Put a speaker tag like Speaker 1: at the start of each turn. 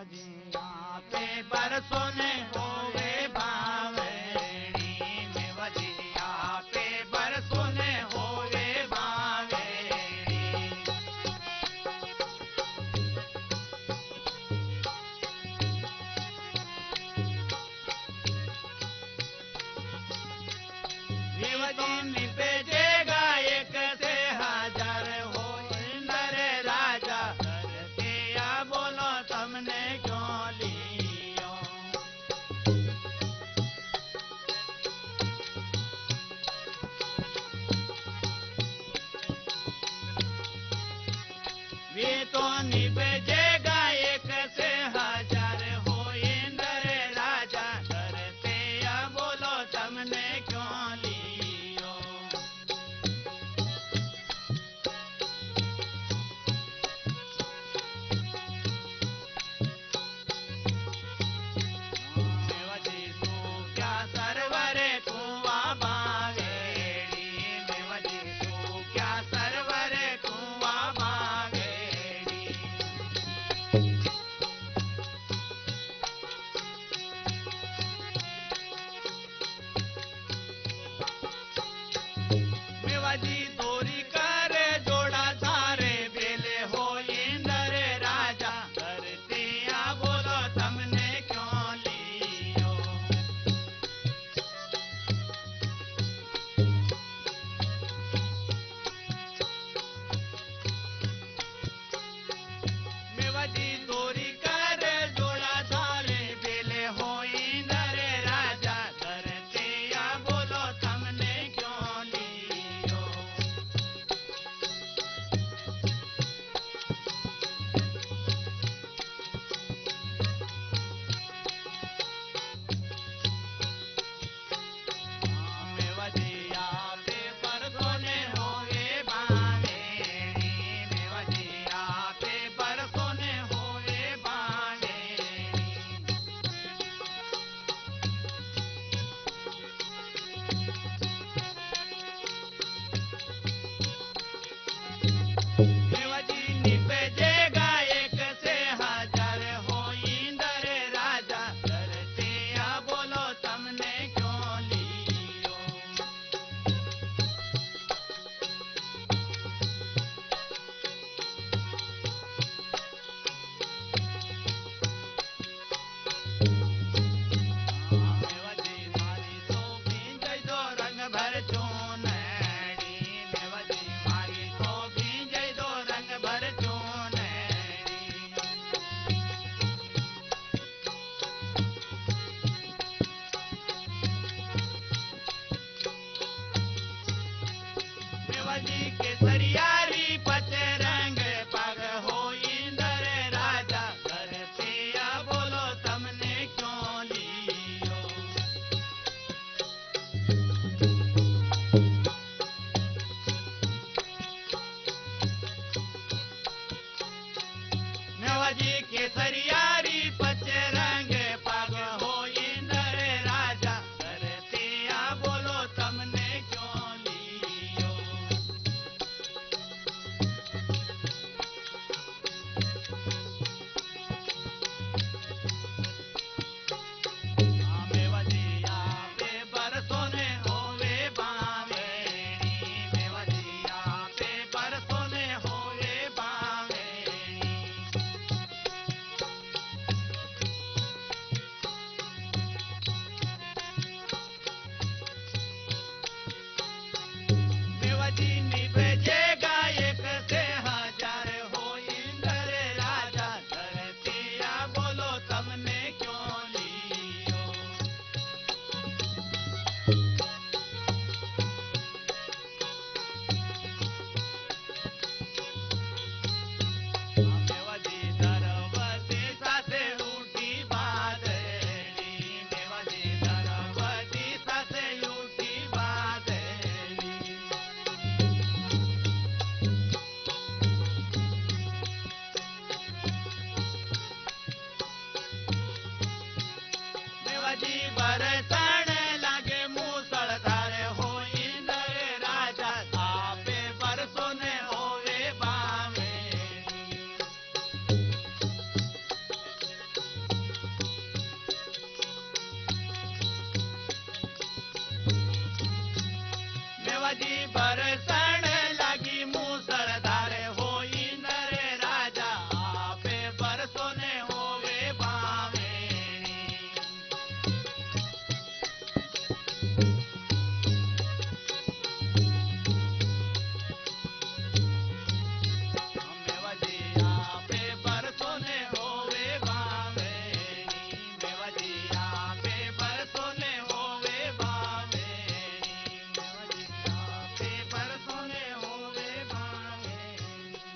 Speaker 1: मेवजिया पे बरसों ने होवे बावेड़ी, मेवजिया पे बरसों ने होवे बावेड़ी। मेवजी निपजेगा एक से हजार हो इंदर राजा, करते या बोलो तुमने क्यों लियो। वे तो निपजेगा एक से हजार हो इंदर राजा, करते या बोलो तुमने क्यों लियो। मेवजी तू क्या सरवरे कुआ बावेड़ी, मेवजी तू क्या सरवरे कुआ बावेड़ी। मेवजी दोरी कर जोड़ा सारे बेले हो इंदर राजा, करते या बोलो तुमने क्यों लियो। मेवजी दोरी कर जोड़ा सारे बेले हो इंदर राजा, करते या बोलो तुमने क्यों लियो। मेवजिया पे बरसों ने होवे बावेड़ी, मेवजिया पे बरसों ने होवे बावेड़ी। मेवजी निपजेगा एक से हजार हो इंदर राजा, करते या बोलो तुमने क्यों लियो। मेवजी मारी तो भींजई दो रंग भर चूनड़ी, मेवजी मारी तो भींजई दो रंग भर चूनड़ी। मेवजी के सरियारी पचे रंग पग हो इंदर राजा, करते या बोलो तुमने क्यों लियो। मेवजी के सरियारी पचे रंग पग हो इंदर राजा, करते या बोलो तुमने क्यों लियो। मेवजिया पे बरसों ने होवे बावेड़ी, मेवजिया पे बरसों ने होवे बावेड़ी। मेवजी निभजेगा एक से हजार हो इंदर राजा, करते या बोलो तुमने क्यों लियो। मेवजी धरवती साथे उठी बादली, मेवजी धरवती साथे उठी बादली। मेवजी बर